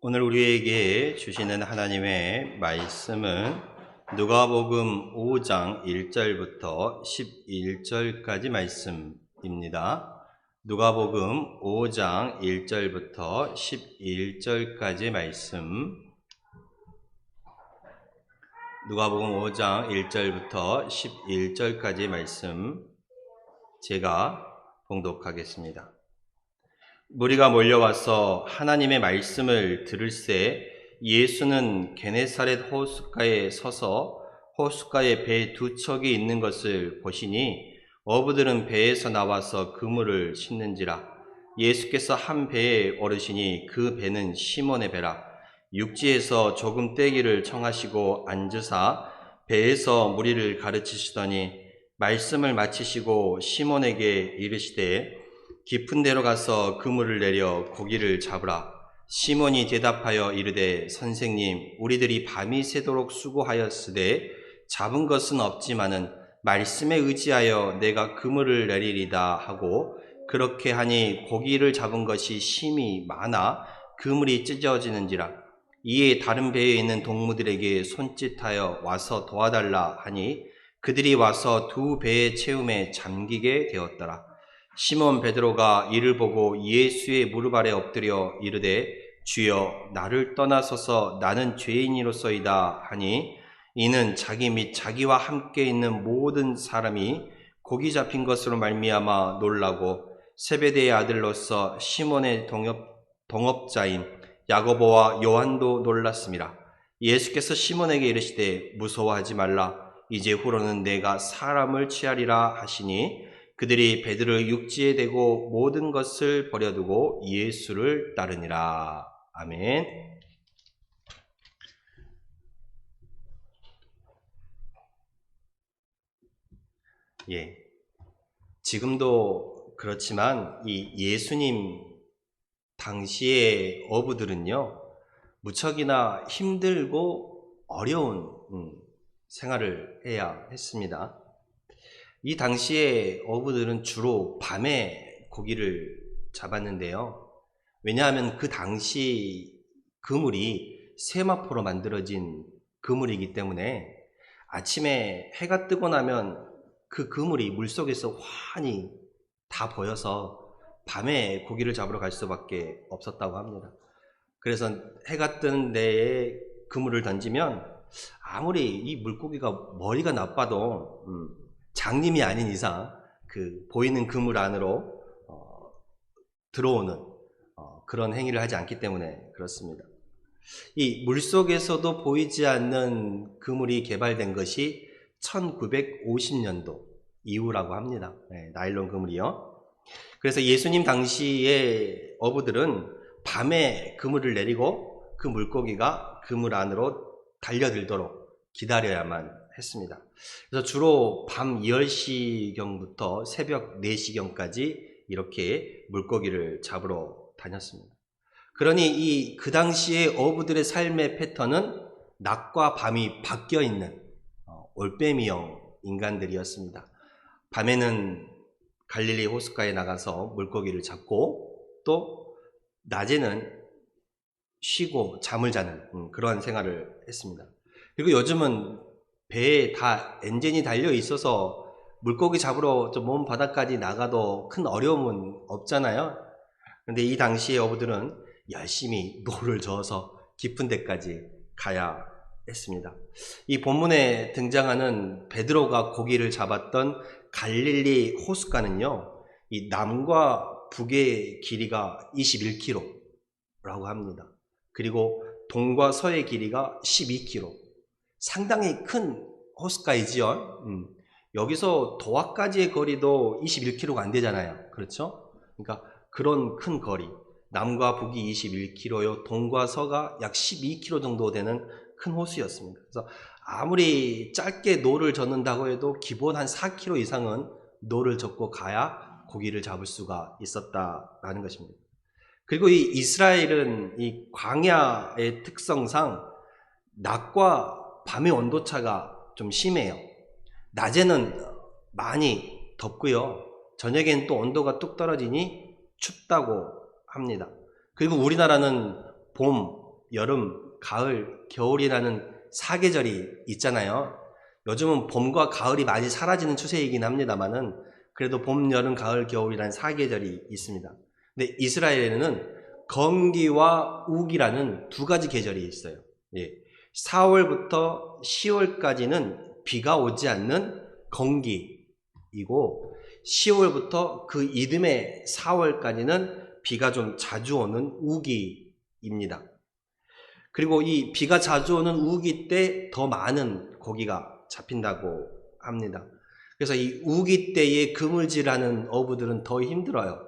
오늘 우리에게 주시는 하나님의 말씀은 누가복음 5장 1절부터 11절까지 말씀입니다. 누가복음 5장 1절부터 11절까지 말씀. 누가복음 5장 1절부터 11절까지 말씀 제가 봉독하겠습니다. 무리가 몰려와서 하나님의 말씀을 들을새 예수는 게네사렛 호숫가에 서서 호숫가에 배 두 척이 있는 것을 보시니 어부들은 배에서 나와서 그물을 싣는지라. 예수께서 한 배에 오르시니 그 배는 시몬의 배라. 육지에서 조금 떼기를 청하시고 앉으사 배에서 무리를 가르치시더니 말씀을 마치시고 시몬에게 이르시되 깊은 데로 가서 그물을 내려 고기를 잡으라. 시몬이 대답하여 이르되 선생님, 우리들이 밤이 새도록 수고하였으되 잡은 것은 없지만은 말씀에 의지하여 내가 그물을 내리리다 하고 그렇게 하니 고기를 잡은 것이 심히 많아 그물이 찢어지는지라. 이에 다른 배에 있는 동무들에게 손짓하여 와서 도와달라 하니 그들이 와서 두 배의 채움에 잠기게 되었더라. 시몬 베드로가 이를 보고 예수의 무릎 아래 엎드려 이르되 주여 나를 떠나소서 나는 죄인이로소이다 하니 이는 자기 및 자기와 함께 있는 모든 사람이 고기 잡힌 것으로 말미암아 놀라고 세베대의 아들로서 시몬의 동업자인 야고보와 요한도 놀랐습니다. 예수께서 시몬에게 이르시되 무서워하지 말라. 이제 후로는 내가 사람을 취하리라 하시니 그들이 베드로를 육지에 대고 모든 것을 버려두고 예수를 따르니라. 아멘. 예. 지금도 그렇지만 이 예수님 당시의 어부들은요, 무척이나 힘들고 어려운 생활을 해야 했습니다. 이 당시에 어부들은 주로 밤에 고기를 잡았는데요. 왜냐하면 그 당시 그물이 세마포로 만들어진 그물이기 때문에 아침에 해가 뜨고 나면 그 그물이 물속에서 환히 다 보여서 밤에 고기를 잡으러 갈 수밖에 없었다고 합니다. 그래서 해가 뜨는 데에 그물을 던지면 아무리 이 물고기가 머리가 나빠도 장님이 아닌 이상 그 보이는 그물 안으로 들어오는 그런 행위를 하지 않기 때문에 그렇습니다. 이 물속에서도 보이지 않는 그물이 개발된 것이 1950년도 이후라고 합니다. 네, 나일론 그물이요. 그래서 예수님 당시의 어부들은 밤에 그물을 내리고 그 물고기가 그물 안으로 달려들도록 기다려야만 했습니다. 그래서 주로 밤 10시경부터 새벽 4시경까지 이렇게 물고기를 잡으러 다녔습니다. 그러니 그 당시의 어부들의 삶의 패턴은 낮과 밤이 바뀌어 있는 올빼미형 인간들이었습니다. 밤에는 갈릴리 호숫가에 나가서 물고기를 잡고 또 낮에는 쉬고 잠을 자는 그러한 생활을 했습니다. 그리고 요즘은 배에 다 엔진이 달려 있어서 물고기 잡으러 저 먼 바다까지 나가도 큰 어려움은 없잖아요. 그런데 이 당시의 어부들은 열심히 노를 저어서 깊은 데까지 가야 했습니다. 이 본문에 등장하는 베드로가 고기를 잡았던 갈릴리 호숫가는요, 이 남과 북의 길이가 21km라고 합니다. 그리고 동과 서의 길이가 12km. 상당히 큰 호숫가이지요. 여기서 도하까지의 거리도 21km가 안 되잖아요. 그렇죠? 그러니까 그런 큰 거리. 남과 북이 21km요. 동과 서가 약 12km 정도 되는 큰 호수였습니다. 그래서 아무리 짧게 노를 젓는다고 해도 기본 한 4km 이상은 노를 젓고 가야 고기를 잡을 수가 있었다라는 것입니다. 그리고 이 이스라엘은 이 광야의 특성상 낮과 밤의 온도차가 좀 심해요. 낮에는 많이 덥고요. 저녁엔 또 온도가 뚝 떨어지니 춥다고 합니다. 그리고 우리나라는 봄, 여름, 가을, 겨울이라는 사계절이 있잖아요. 요즘은 봄과 가을이 많이 사라지는 추세이긴 합니다만은 그래도 봄, 여름, 가을, 겨울이라는 사계절이 있습니다. 근데 이스라엘에는 건기와 우기라는 두 가지 계절이 있어요. 4월부터 10월까지는 비가 오지 않는 건기이고 10월부터 그 이듬해 4월까지는 비가 좀 자주 오는 우기입니다. 그리고 이 비가 자주 오는 우기 때 더 많은 고기가 잡힌다고 합니다. 그래서 이 우기 때에 그물질하는 어부들은 더 힘들어요.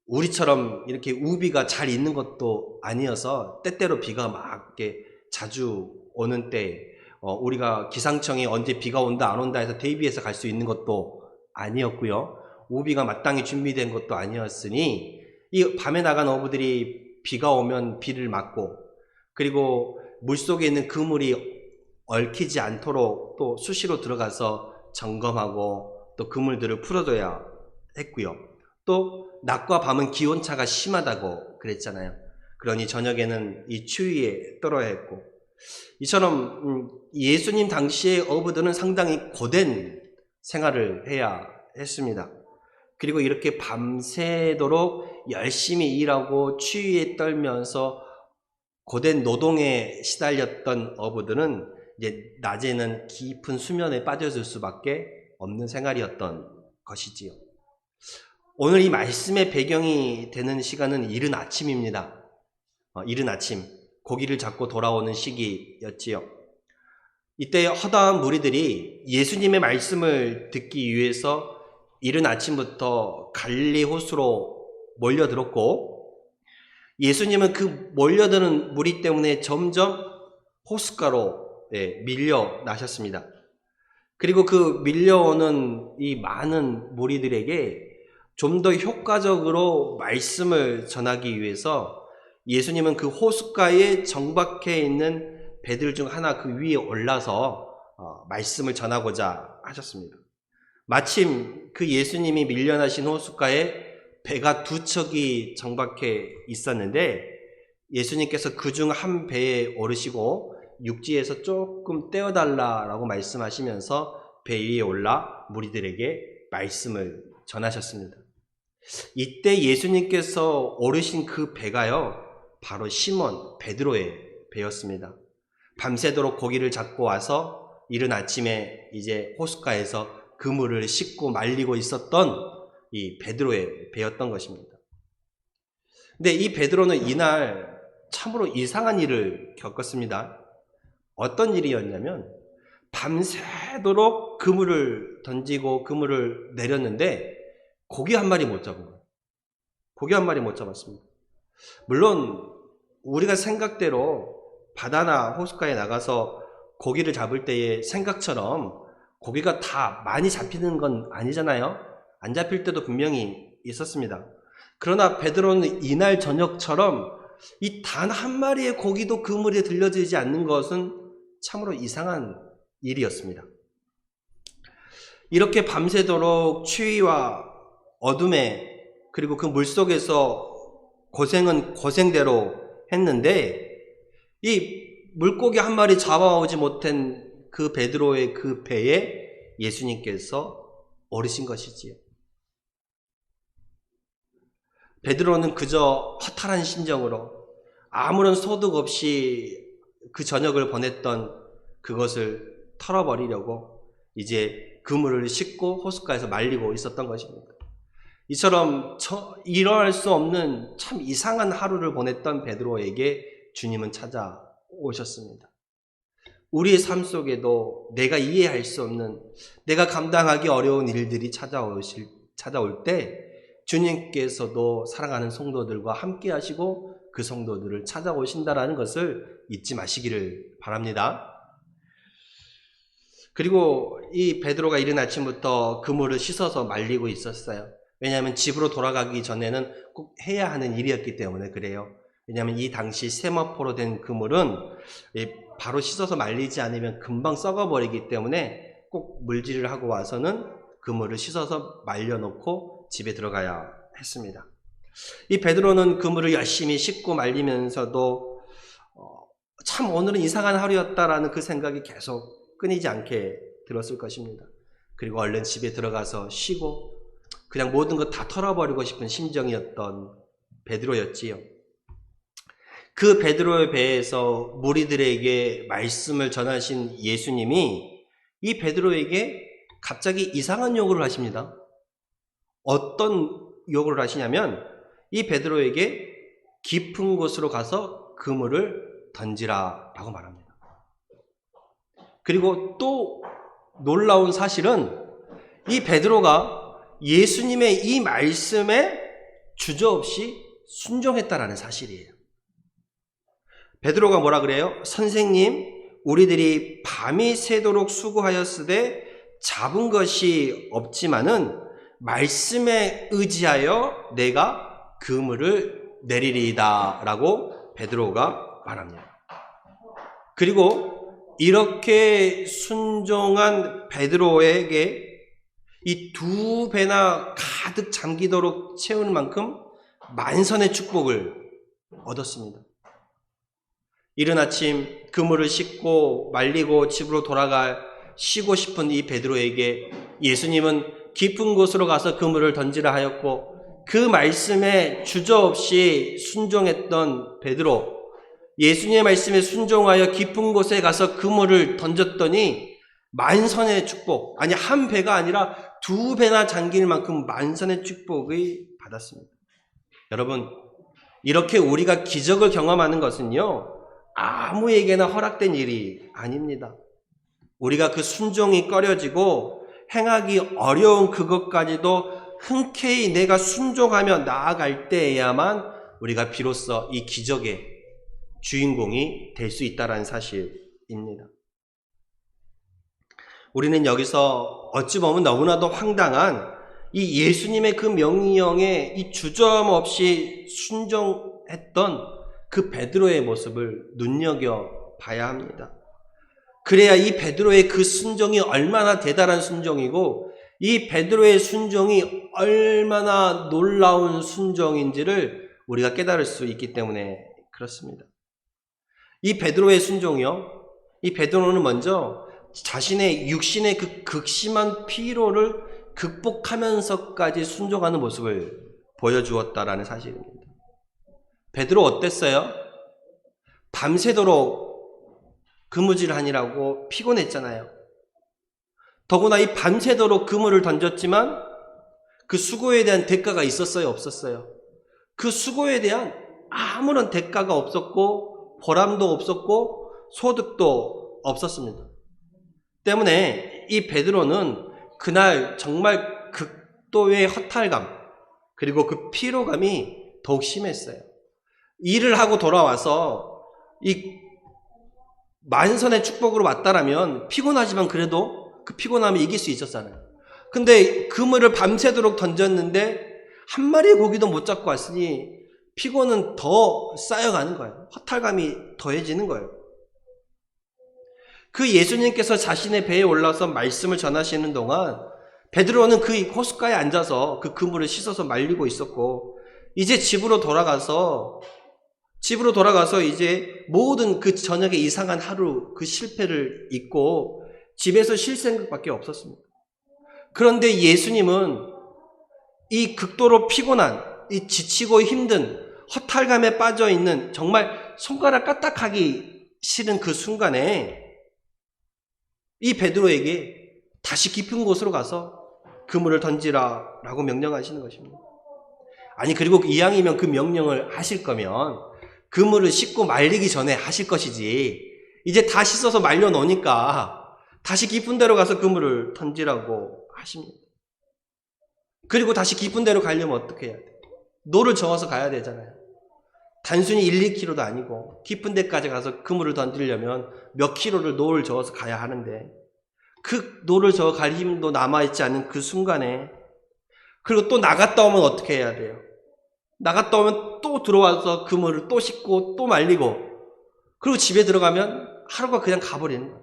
우리처럼 이렇게 우비가 잘 있는 것도 아니어서 때때로 비가 막 이렇게 자주 오는 때 우리가 기상청이 언제 비가 온다 안 온다 해서 대비해서 갈 수 있는 것도 아니었고요. 우비가 마땅히 준비된 것도 아니었으니 이 밤에 나간 어부들이 비가 오면 비를 맞고 그리고 물속에 있는 그물이 얽히지 않도록 또 수시로 들어가서 점검하고 또 그물들을 풀어줘야 했고요. 또 낮과 밤은 기온차가 심하다고 그랬잖아요. 그러니 저녁에는 이 추위에 떨어야 했고 이처럼 예수님 당시의 어부들은 상당히 고된 생활을 해야 했습니다. 그리고 이렇게 밤새도록 열심히 일하고 추위에 떨면서 고된 노동에 시달렸던 어부들은 이제 낮에는 깊은 수면에 빠져들 수밖에 없는 생활이었던 것이지요. 오늘 이 말씀의 배경이 되는 시간은 이른 아침입니다. 이른 아침, 고기를 잡고 돌아오는 시기였지요. 이때 허다한 무리들이 예수님의 말씀을 듣기 위해서 이른 아침부터 갈릴리 호수로 몰려들었고 예수님은 그 몰려드는 무리 때문에 점점 호숫가로 밀려나셨습니다. 그리고 그 밀려오는 이 많은 무리들에게 좀 더 효과적으로 말씀을 전하기 위해서 예수님은 그 호숫가에 정박해 있는 배들 중 하나 그 위에 올라서 말씀을 전하고자 하셨습니다. 마침 그 예수님이 밀려나신 호숫가에 배가 두 척이 정박해 있었는데 예수님께서 그중 한 배에 오르시고 육지에서 조금 떼어달라라고 말씀하시면서 배 위에 올라 무리들에게 말씀을 전하셨습니다. 이때 예수님께서 오르신 그 배가요, 바로 시몬 베드로의 배였습니다. 밤새도록 고기를 잡고 와서 이른 아침에 이제 호숫가에서 그물을 씻고 말리고 있었던 이 베드로의 배였던 것입니다. 근데 이 베드로는 이날 참으로 이상한 일을 겪었습니다. 어떤 일이었냐면 밤새도록 그물을 던지고 그물을 내렸는데 고기 한 마리 못 잡은 거예요. 고기 한 마리 못 잡았습니다. 물론 우리가 생각대로 바다나 호숫가에 나가서 고기를 잡을 때의 생각처럼 고기가 다 많이 잡히는 건 아니잖아요. 안 잡힐 때도 분명히 있었습니다. 그러나 베드로는 이날 저녁처럼 이 단 한 마리의 고기도 그물에 들려지지 않는 것은 참으로 이상한 일이었습니다. 이렇게 밤새도록 추위와 어둠에 그리고 그 물속에서 고생은 고생대로 했는데 이 물고기 한 마리 잡아오지 못한 그 베드로의 그 배에 예수님께서 오르신 것이지요. 베드로는 그저 허탈한 심정으로 아무런 소득 없이 그 저녁을 보냈던 그것을 털어버리려고 이제 그물을 싣고 호숫가에서 말리고 있었던 것입니다. 이처럼 일어날 수 없는 참 이상한 하루를 보냈던 베드로에게 주님은 찾아오셨습니다. 우리의 삶 속에도 내가 이해할 수 없는, 내가 감당하기 어려운 일들이 찾아올 때 주님께서도 사랑하는 성도들과 함께 하시고 그 성도들을 찾아오신다라는 것을 잊지 마시기를 바랍니다. 그리고 이 베드로가 이른 아침부터 그물을 씻어서 말리고 있었어요. 왜냐하면 집으로 돌아가기 전에는 꼭 해야 하는 일이었기 때문에 그래요. 왜냐하면 이 당시 세마포로 된 그물은 바로 씻어서 말리지 않으면 금방 썩어버리기 때문에 꼭 물질을 하고 와서는 그물을 씻어서 말려놓고 집에 들어가야 했습니다. 이 베드로는 그물을 열심히 씻고 말리면서도 참 오늘은 이상한 하루였다라는 그 생각이 계속 끊이지 않게 들었을 것입니다. 그리고 얼른 집에 들어가서 쉬고 그냥 모든 것 다 털어버리고 싶은 심정이었던 베드로였지요. 그 베드로의 배에서 무리들에게 말씀을 전하신 예수님이 이 베드로에게 갑자기 이상한 요구를 하십니다. 어떤 요구를 하시냐면 이 베드로에게 깊은 곳으로 가서 그물을 던지라 라고 말합니다. 그리고 또 놀라운 사실은 이 베드로가 예수님의 이 말씀에 주저없이 순종했다라는 사실이에요. 베드로가 뭐라 그래요? 선생님, 우리들이 밤이 새도록 수고하였으되 잡은 것이 없지만은 말씀에 의지하여 내가 그물을 내리리이다 라고 베드로가 말합니다. 그리고 이렇게 순종한 베드로에게 이 2배나 가득 잠기도록 채우는 만큼 만선의 축복을 얻었습니다. 이른 아침 그물을 씻고 말리고 집으로 쉬고 싶은 이 베드로에게 예수님은 깊은 곳으로 가서 그물을 던지라 하였고, 그 말씀에 주저없이 순종했던 베드로, 예수님의 말씀에 순종하여 깊은 곳에 가서 그물을 던졌더니 만선의 축복, 아니 한 배가 아니라 2배나 잠길 만큼 만선의 축복을 받았습니다. 여러분, 이렇게 우리가 기적을 경험하는 것은요, 아무에게나 허락된 일이 아닙니다. 우리가 그 순종이 꺼려지고 행하기 어려운 그것까지도 흔쾌히 내가 순종하며 나아갈 때에야만 우리가 비로소 이 기적의 주인공이 될 수 있다는 사실입니다. 우리는 여기서 어찌 보면 너무나도 황당한 이 예수님의 그 명령에 이 주저없이 순종했던 그 베드로의 모습을 눈여겨봐야 합니다. 그래야 이 베드로의 그 순종이 얼마나 대단한 순종이고 이 베드로의 순종이 얼마나 놀라운 순종인지를 우리가 깨달을 수 있기 때문에 그렇습니다. 이 베드로의 순종이요, 이 베드로는 먼저 자신의 육신의 그 극심한 피로를 극복하면서까지 순종하는 모습을 보여주었다라는 사실입니다. 베드로 어땠어요? 밤새도록 그무질하니라고 피곤했잖아요. 더구나 이 밤새도록 그물을 던졌지만 그 수고에 대한 대가가 있었어요? 없었어요? 그 수고에 대한 아무런 대가가 없었고 보람도 없었고 소득도 없었습니다. 때문에 이 베드로는 그날 정말 극도의 허탈감 그리고 그 피로감이 더욱 심했어요. 일을 하고 돌아와서 이 만선의 축복으로 왔다라면 피곤하지만 그래도 그 피곤함을 이길 수 있었잖아요. 근데 그물을 밤새도록 던졌는데 한 마리의 고기도 못 잡고 왔으니 피곤은 더 쌓여가는 거예요. 허탈감이 더해지는 거예요. 그 예수님께서 자신의 배에 올라서 말씀을 전하시는 동안 베드로는 그 호숫가에 앉아서 그 그물을 씻어서 말리고 있었고, 이제 집으로 돌아가서 이제 모든 그 저녁에 이상한 하루 그 실패를 잊고 집에서 쉴 생각밖에 없었습니다. 그런데 예수님은 이 극도로 피곤한, 이 지치고 힘든 허탈감에 빠져 있는 정말 손가락 까딱하기 싫은 그 순간에 이 베드로에게 다시 깊은 곳으로 가서 그물을 던지라라고 명령하시는 것입니다. 아니, 그리고 이왕이면 그 명령을 하실 거면 그물을 씻고 말리기 전에 하실 것이지, 이제 다 씻어서 말려 놓으니까 다시 깊은 데로 가서 그물을 던지라고 하십니다. 그리고 다시 깊은 데로 가려면 어떻게 해야 돼요? 노를 저어서 가야 되잖아요. 단순히 1, 2km도 아니고 깊은 데까지 가서 그물을 던지려면 몇 킬로를 노를 저어서 가야 하는데, 그 노를 저어 갈 힘도 남아있지 않은 그 순간에, 그리고 또 나갔다 오면 어떻게 해야 돼요? 나갔다 오면 또 들어와서 그물을 또 씻고 또 말리고, 그리고 집에 들어가면 하루가 그냥 가버리는 거예요.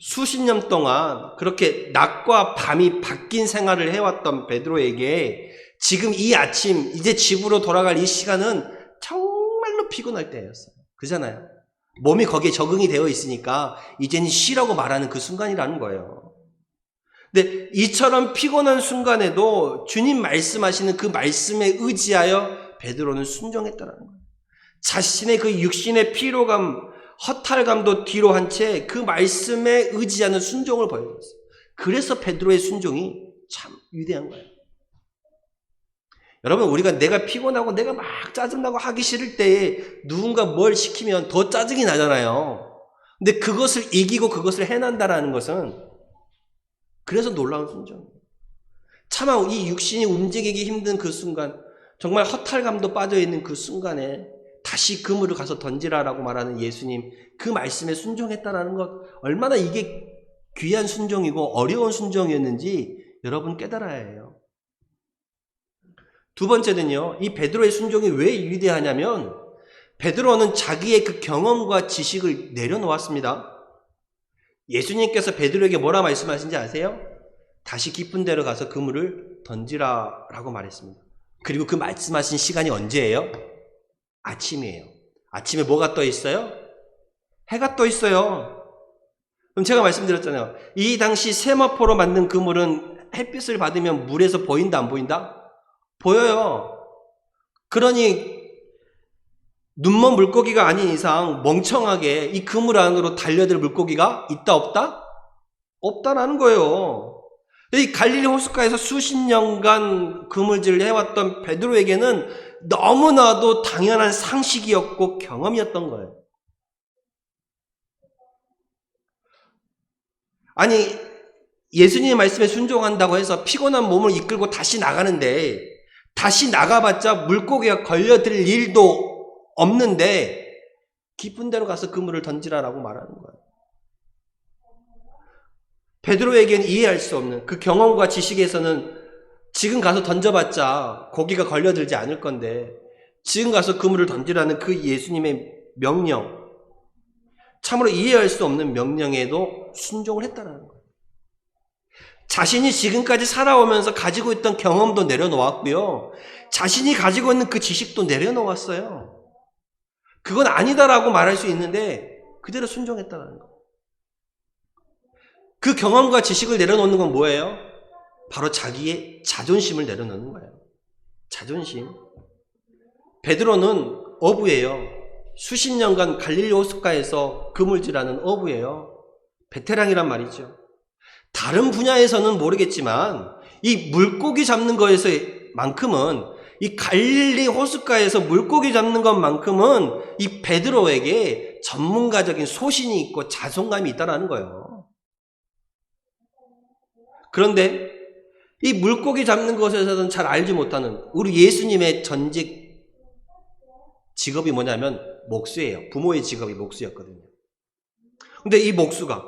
수십 년 동안 그렇게 낮과 밤이 바뀐 생활을 해왔던 베드로에게 지금 이 아침 이제 집으로 돌아갈 이 시간은 정말 정말로 피곤할 때였어요. 그잖아요. 몸이 거기에 적응이 되어 있으니까 이제는 쉬라고 말하는 그 순간이라는 거예요. 근데 이처럼 피곤한 순간에도 주님 말씀하시는 그 말씀에 의지하여 베드로는 순종했다는 거예요. 자신의 그 육신의 피로감, 허탈감도 뒤로 한 채 그 말씀에 의지하는 순종을 보여줬어요. 그래서 베드로의 순종이 참 위대한 거예요. 여러분, 우리가 내가 피곤하고 내가 막 짜증나고 하기 싫을 때에 누군가 뭘 시키면 더 짜증이 나잖아요. 근데 그것을 이기고 그것을 해낸다라는 것은 그래서 놀라운 순종이에요. 차마 이 육신이 움직이기 힘든 그 순간, 정말 허탈감도 빠져있는 그 순간에 다시 그물을 가서 던지라라고 말하는 예수님, 그 말씀에 순종했다라는 것, 얼마나 이게 귀한 순종이고 어려운 순종이었는지 여러분 깨달아야 해요. 두 번째는요, 이 베드로의 순종이 왜 위대하냐면 베드로는 자기의 그 경험과 지식을 내려놓았습니다. 예수님께서 베드로에게 뭐라 말씀하신지 아세요? 다시 깊은 데로 가서 그물을 던지라라고 말했습니다. 그리고 그 말씀하신 시간이 언제예요? 아침이에요. 아침에 뭐가 떠 있어요? 해가 떠 있어요. 그럼 제가 말씀드렸잖아요. 이 당시 세마포로 만든 그물은 햇빛을 받으면 물에서 보인다 안 보인다? 보여요. 그러니 눈먼 물고기가 아닌 이상 멍청하게 이 그물 안으로 달려들 물고기가 있다 없다? 없다라는 거예요. 이 갈릴리 호숫가에서 수십 년간 그물질을 해왔던 베드로에게는 너무나도 당연한 상식이었고 경험이었던 거예요. 아니, 예수님의 말씀에 순종한다고 해서 피곤한 몸을 이끌고 다시 나가는데 다시 나가봤자 물고기가 걸려들 일도 없는데 깊은 데로 가서 그물을 던지라라고 말하는 거예요. 베드로에게는 이해할 수 없는 그 경험과 지식에서는 지금 가서 던져봤자 고기가 걸려들지 않을 건데 지금 가서 그물을 던지라는 그 예수님의 명령, 참으로 이해할 수 없는 명령에도 순종을 했다는 거예요. 자신이 지금까지 살아오면서 가지고 있던 경험도 내려놓았고요. 자신이 가지고 있는 그 지식도 내려놓았어요. 그건 아니다라고 말할 수 있는데 그대로 순종했다는 거예요. 그 경험과 지식을 내려놓는 건 뭐예요? 바로 자기의 자존심을 내려놓는 거예요. 자존심. 베드로는 어부예요. 수십 년간 갈릴리 호숫가에서 그물질하는 어부예요. 베테랑이란 말이죠. 다른 분야에서는 모르겠지만 이 물고기 잡는 거에서만큼은, 이 갈릴리 호숫가에서 물고기 잡는 것만큼은 이 베드로에게 전문가적인 소신이 있고 자존감이 있다는 거예요. 그런데 이 물고기 잡는 것에서는 잘 알지 못하는 우리 예수님의 전직 직업이 뭐냐면 목수예요. 부모의 직업이 목수였거든요. 근데 이 목수가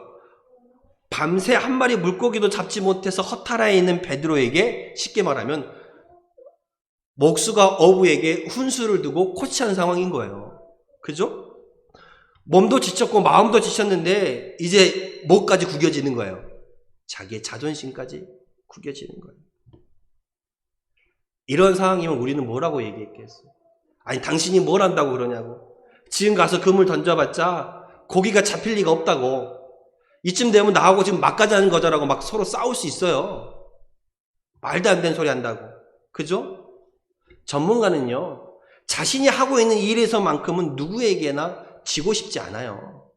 밤새 한 마리 물고기도 잡지 못해서 허탈해 있는 베드로에게, 쉽게 말하면 목수가 어부에게 훈수를 두고 코치한 상황인 거예요. 그죠? 몸도 지쳤고 마음도 지쳤는데 이제 목까지 구겨지는 거예요. 자기의 자존심까지 구겨지는 거예요. 이런 상황이면 우리는 뭐라고 얘기했겠어요? 아니, 당신이 뭘 한다고 그러냐고. 지금 가서 그물 던져봤자 고기가 잡힐 리가 없다고. 이쯤 되면 나하고 지금 막가자는 거자라고 막 서로 싸울 수 있어요. 말도 안 되는 소리 한다고. 그죠? 전문가는요, 자신이 하고 있는 일에서만큼은 누구에게나 지고 싶지 않아요.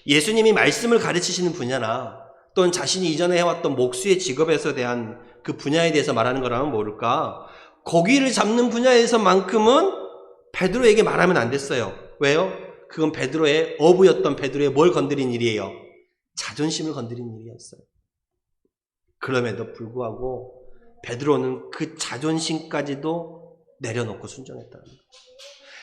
예수님이 말씀을 가르치시는 분야나 또는 자신이 이전에 해왔던 목수의 직업에서 대한 그 분야에 대해서 말하는 거라면 모를까? 고기를 잡는 분야에서만큼은 베드로에게 말하면 안 됐어요. 왜요? 그건 베드로의 어부였던 베드로의 뭘 건드린 일이에요? 자존심을 건드린 일이었어요. 그럼에도 불구하고 베드로는 그 자존심까지도 내려놓고 순종했다는 거예요.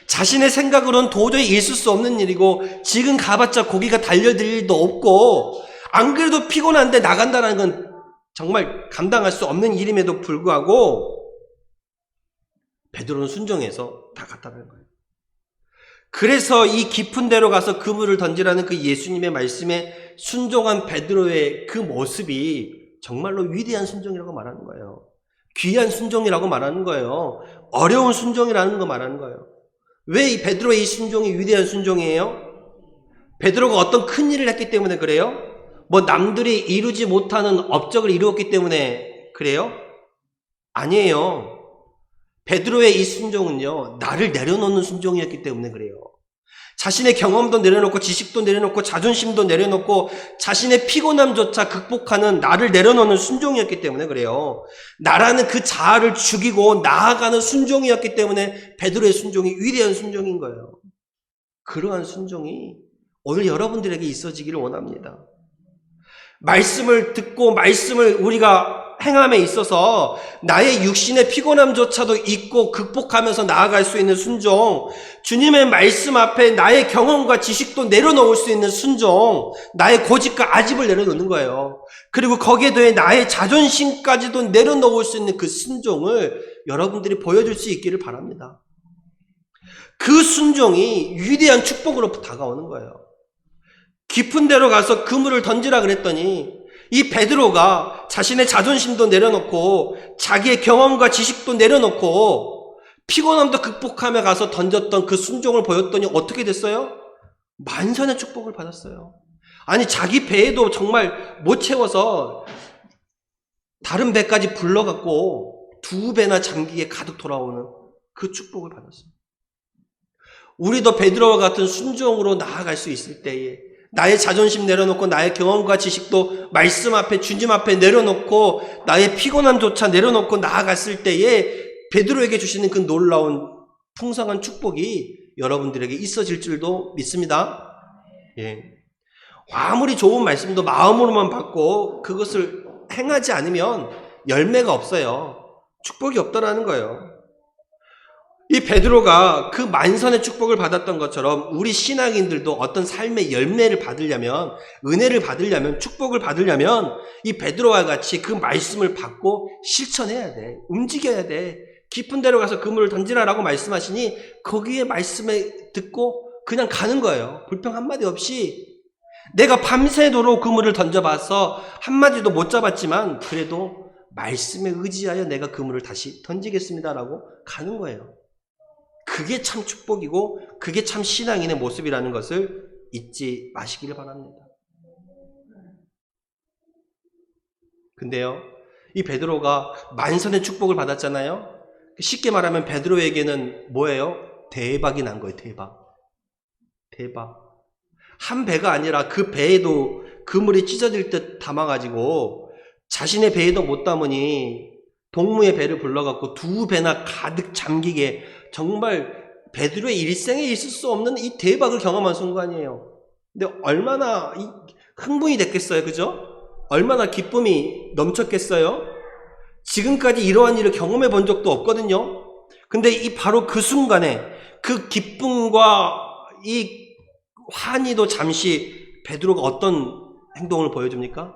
자신의 생각으로는 도저히 있을 수 없는 일이고 지금 가봤자 고기가 달려들 일도 없고 안 그래도 피곤한데 나간다는 건 정말 감당할 수 없는 일임에도 불구하고 베드로는 순종해서 다 갔다는 거예요. 그래서 이 깊은 데로 가서 그물을 던지라는 그 예수님의 말씀에 순종한 베드로의 그 모습이 정말로 위대한 순종이라고 말하는 거예요. 귀한 순종이라고 말하는 거예요. 어려운 순종이라는 거 말하는 거예요. 왜 이 베드로의 이 순종이 위대한 순종이에요? 베드로가 어떤 큰 일을 했기 때문에 그래요? 뭐 남들이 이루지 못하는 업적을 이루었기 때문에 그래요? 아니에요. 베드로의 이 순종은요, 나를 내려놓는 순종이었기 때문에 그래요. 자신의 경험도 내려놓고 지식도 내려놓고 자존심도 내려놓고 자신의 피곤함조차 극복하는 나를 내려놓는 순종이었기 때문에 그래요. 나라는 그 자아를 죽이고 나아가는 순종이었기 때문에 베드로의 순종이 위대한 순종인 거예요. 그러한 순종이 오늘 여러분들에게 있어지기를 원합니다. 말씀을 듣고 말씀을 우리가 행함에 있어서 나의 육신의 피곤함조차도 잊고 극복하면서 나아갈 수 있는 순종, 주님의 말씀 앞에 나의 경험과 지식도 내려놓을 수 있는 순종, 나의 고집과 아집을 내려놓는 거예요. 그리고 거기에 더해 나의 자존심까지도 내려놓을 수 있는 그 순종을 여러분들이 보여줄 수 있기를 바랍니다. 그 순종이 위대한 축복으로 다가오는 거예요. 깊은 데로 가서 그물을 던지라 그랬더니 이 베드로가 자신의 자존심도 내려놓고 자기의 경험과 지식도 내려놓고 피곤함도 극복하며 가서 던졌던 그 순종을 보였더니 어떻게 됐어요? 만선의 축복을 받았어요. 아니 자기 배에도 정말 못 채워서 다른 배까지 불러갖고 2배나 잠기게 가득 돌아오는 그 축복을 받았어요. 우리도 베드로와 같은 순종으로 나아갈 수 있을 때에 나의 자존심 내려놓고 나의 경험과 지식도 말씀 앞에 주님 앞에 내려놓고 나의 피곤함조차 내려놓고 나아갔을 때에 베드로에게 주시는 그 놀라운 풍성한 축복이 여러분들에게 있어질 줄도 믿습니다. 예. 아무리 좋은 말씀도 마음으로만 받고 그것을 행하지 않으면 열매가 없어요. 축복이 없더라는 거예요. 이 베드로가 그 만선의 축복을 받았던 것처럼 우리 신앙인들도 어떤 삶의 열매를 받으려면, 은혜를 받으려면, 축복을 받으려면 이 베드로와 같이 그 말씀을 받고 실천해야 돼. 움직여야 돼. 깊은 데로 가서 그물을 던지라라고 말씀하시니 거기에 말씀을 듣고 그냥 가는 거예요. 불평 한마디 없이. 내가 밤새도록 그물을 던져봐서 한마디도 못 잡았지만 그래도 말씀에 의지하여 내가 그물을 다시 던지겠습니다라고 가는 거예요. 그게 참 축복이고 그게 참 신앙인의 모습이라는 것을 잊지 마시기를 바랍니다. 근데요, 이 베드로가 만선의 축복을 받았잖아요. 쉽게 말하면 베드로에게는 뭐예요? 대박이 난 거예요. 대박. 한 배가 아니라 그 배에도 그물이 찢어질 듯 담아가지고 자신의 배에도 못 담으니 동무의 배를 불러갖고 2배나 가득 잠기게 정말 베드로의 일생에 있을 수 없는 이 대박을 경험한 순간이에요. 근데 얼마나 흥분이 됐겠어요, 그죠? 얼마나 기쁨이 넘쳤겠어요? 지금까지 이러한 일을 경험해 본 적도 없거든요. 근데 바로 그 순간에 그 기쁨과 이 환희도 잠시 베드로가 어떤 행동을 보여줍니까?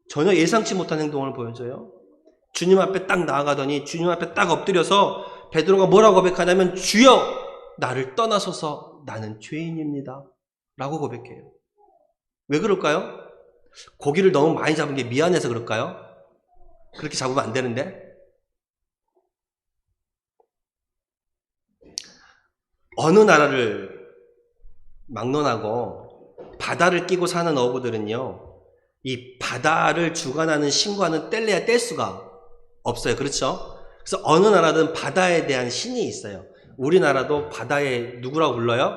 전혀 예상치 못한 행동을 보여줘요. 주님 앞에 딱 나아가더니 주님 앞에 딱 엎드려서 베드로가 뭐라고 고백하냐면 주여 나를 떠나소서 나는 죄인입니다 라고 고백해요. 왜 그럴까요? 고기를 너무 많이 잡은 게 미안해서 그럴까요? 그렇게 잡으면 안 되는데. 어느 나라를 막론하고 바다를 끼고 사는 어부들은요, 이 바다를 주관하는 신과는 뗄래야 뗄 수가 없어요. 그렇죠? 그래서 어느 나라든 바다에 대한 신이 있어요. 우리나라도 바다에 누구라고 불러요?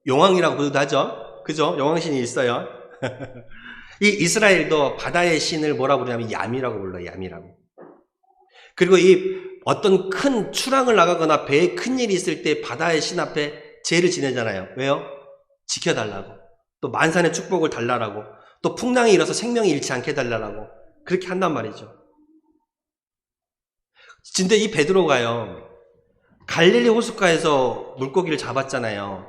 용왕이라고 부르기도 하죠. 그죠? 용왕신이 있어요. 이 이스라엘도 바다의 신을 뭐라고 부르냐면 야미라고 불러요. 야미라고. 그리고 이 어떤 큰 출항을 나가거나 배에 큰일이 있을 때 바다의 신 앞에 제를 지내잖아요. 왜요? 지켜달라고. 또 만산의 축복을 달라라고. 또 풍랑이 일어서 생명이 잃지 않게 달라라고. 그렇게 한단 말이죠. 근데 이 베드로가요, 갈릴리 호숫가에서 물고기를 잡았잖아요.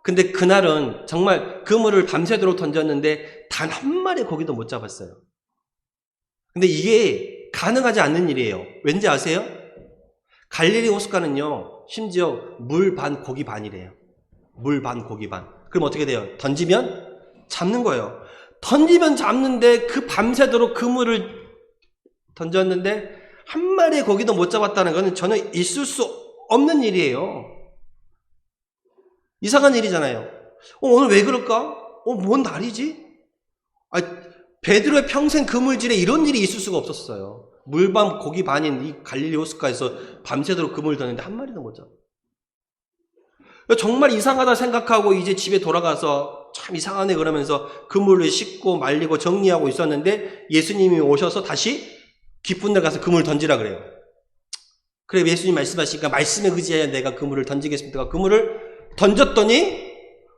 근데 그날은 정말 그물을 밤새도록 던졌는데 단 한 마리 고기도 못 잡았어요. 근데 이게 가능하지 않는 일이에요. 왠지 아세요? 갈릴리 호숫가는요, 심지어 물 반 고기 반이래요. 물 반 고기 반. 그럼 어떻게 돼요? 던지면 잡는 거예요. 던지면 잡는데 그 밤새도록 그물을 던졌는데 한 마리의 고기도 못 잡았다는 것은 전혀 있을 수 없는 일이에요. 이상한 일이잖아요. 오늘 왜 그럴까? 뭔 날이지? 베드로의 평생 그물질에 이런 일이 있을 수가 없었어요. 물반 고기 반인 이 갈릴리 호숫가에서 밤새도록 그물을 던는데 한 마리도 못 잡아. 정말 이상하다 생각하고 이제 집에 돌아가서 참 이상하네 그러면서 그물을 씻고 말리고 정리하고 있었는데 예수님이 오셔서 다시 깊은 데 가서 그물을 던지라 그래요. 그래 예수님 말씀하시니까 말씀에 의지하여 내가 그물을 던지겠습니다. 그물을 던졌더니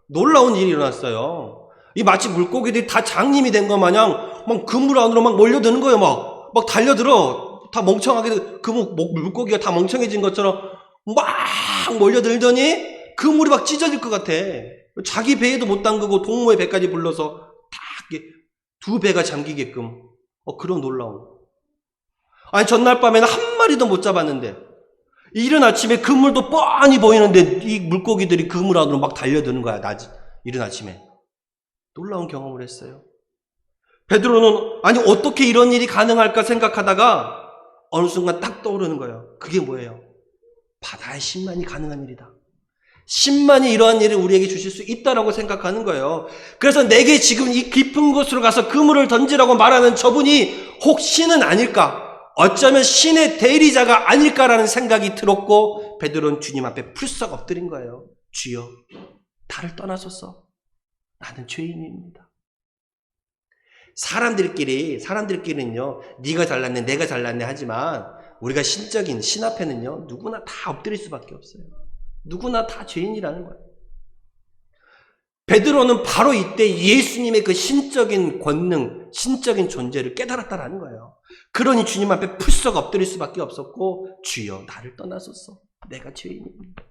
놀라운 일이 일어났어요. 이 마치 물고기들이 다 장님이 된 것 마냥 막 그물 안으로 막 몰려드는 거예요. 막 달려들어. 다 멍청하게 그 물고기가 다 멍청해진 것처럼 막 몰려들더니 그물이 막 찢어질 것 같아. 자기 배에도 못 담그고 동무의 배까지 불러서 다 두 배가 잠기게끔 그런 놀라움. 아니 전날 밤에는 한 마리도 못 잡았는데 이른 아침에 그물도 뻔히 보이는데 이 물고기들이 그물 안으로 막 달려드는 거야. 이른 아침에. 놀라운 경험을 했어요. 베드로는 아니 어떻게 이런 일이 가능할까 생각하다가 어느 순간 딱 떠오르는 거예요. 그게 뭐예요? 바다의 신만이 가능한 일이다. 신만이 이러한 일을 우리에게 주실 수 있다라고 생각하는 거예요. 그래서 내게 지금 이 깊은 곳으로 가서 그물을 던지라고 말하는 저분이 혹 신은 아닐까? 어쩌면 신의 대리자가 아닐까라는 생각이 들었고 베드로는 주님 앞에 풀썩 엎드린 거예요. 주여, 나를 떠나소서. 나는 죄인입니다. 사람들끼리는요, 네가 잘났네, 내가 잘났네 하지만 우리가 신적인 신 앞에는요, 누구나 다 엎드릴 수밖에 없어요. 누구나 다 죄인이라는 거예요. 베드로는 바로 이때 예수님의 그 신적인 권능, 신적인 존재를 깨달았다라는 거예요. 그러니 주님 앞에 풀썩 엎드릴 수밖에 없었고 주여 나를 떠나소서. 내가 죄인입니다.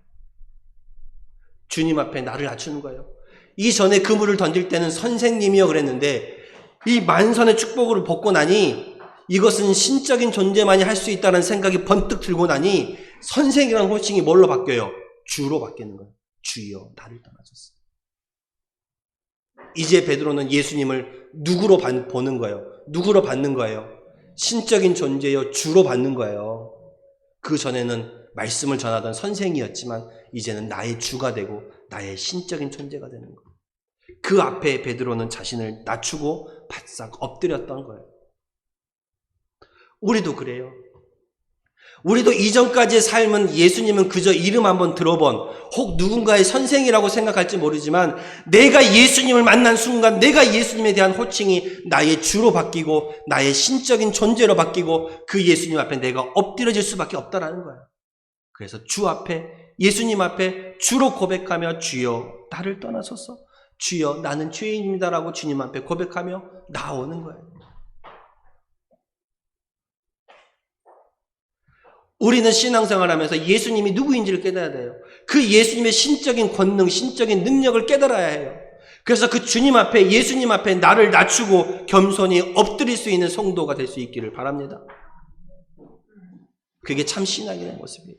주님 앞에 나를 낮추는 거예요. 이전에 그물을 던질 때는 선생님이여 그랬는데 이 만선의 축복을 벗고 나니 이것은 신적인 존재만이 할 수 있다는 생각이 번뜩 들고 나니 선생이라는 호칭이 뭘로 바뀌어요? 주로 바뀌는 거예요. 주여 나를 떠나소서. 이제 베드로는 예수님을 누구로 보는 거예요? 누구로 받는 거예요? 신적인 존재요 주로 받는 거예요. 그 전에는 말씀을 전하던 선생이었지만 이제는 나의 주가 되고 나의 신적인 존재가 되는 거예요. 그 앞에 베드로는 자신을 낮추고 바싹 엎드렸던 거예요. 우리도 그래요. 우리도 이전까지의 삶은 예수님은 그저 이름 한번 들어본 혹 누군가의 선생이라고 생각할지 모르지만 내가 예수님을 만난 순간 내가 예수님에 대한 호칭이 나의 주로 바뀌고 나의 신적인 존재로 바뀌고 그 예수님 앞에 내가 엎드려질 수밖에 없다라는 거예요. 그래서 주 앞에 예수님 앞에 주로 고백하며 주여 나를 떠나소서 주여 나는 죄인입니다라고 주님 앞에 고백하며 나오는 거예요. 우리는 신앙생활을 하면서 예수님이 누구인지를 깨달아야 돼요. 그 예수님의 신적인 권능, 신적인 능력을 깨달아야 해요. 그래서 그 주님 앞에, 예수님 앞에 나를 낮추고 겸손히 엎드릴 수 있는 성도가 될 수 있기를 바랍니다. 그게 참 신앙의 모습이에요.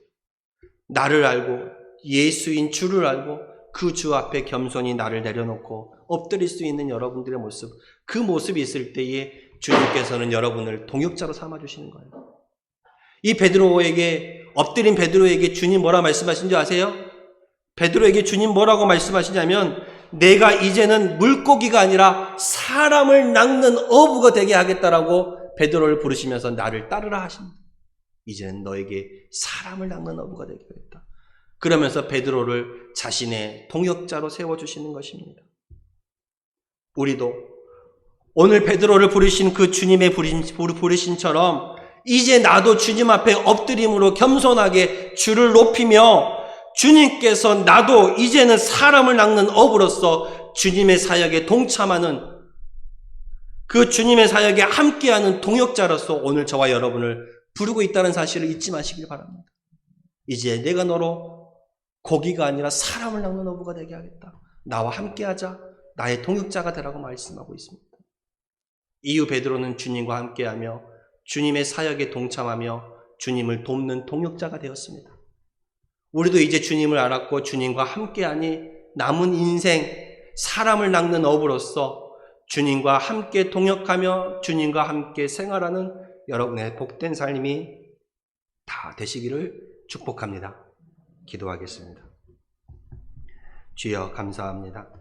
나를 알고 예수인 주를 알고 그 주 앞에 겸손히 나를 내려놓고 엎드릴 수 있는 여러분들의 모습, 그 모습이 있을 때에 주님께서는 여러분을 동역자로 삼아주시는 거예요. 이 베드로에게 엎드린 베드로에게 주님 뭐라 말씀하신지 아세요? 베드로에게 주님 뭐라고 말씀하시냐면 내가 이제는 물고기가 아니라 사람을 낚는 어부가 되게 하겠다라고 베드로를 부르시면서 나를 따르라 하십니다. 이제는 너에게 사람을 낚는 어부가 되게 하겠다. 그러면서 베드로를 자신의 동역자로 세워주시는 것입니다. 우리도 오늘 베드로를 부르신 그 주님의 부르신처럼 이제 나도 주님 앞에 엎드림으로 겸손하게 주를 높이며 주님께서 나도 이제는 사람을 낚는 어부로서 주님의 사역에 동참하는 그 주님의 사역에 함께하는 동역자로서 오늘 저와 여러분을 부르고 있다는 사실을 잊지 마시길 바랍니다. 이제 내가 너로 고기가 아니라 사람을 낚는 어부가 되게 하겠다. 나와 함께하자. 나의 동역자가 되라고 말씀하고 있습니다. 이후 베드로는 주님과 함께하며 주님의 사역에 동참하며 주님을 돕는 동역자가 되었습니다. 우리도 이제 주님을 알았고 주님과 함께하니 남은 인생 사람을 낚는 어부로서 주님과 함께 동역하며 주님과 함께 생활하는 여러분의 복된 삶이 다 되시기를 축복합니다. 기도하겠습니다. 주여 감사합니다.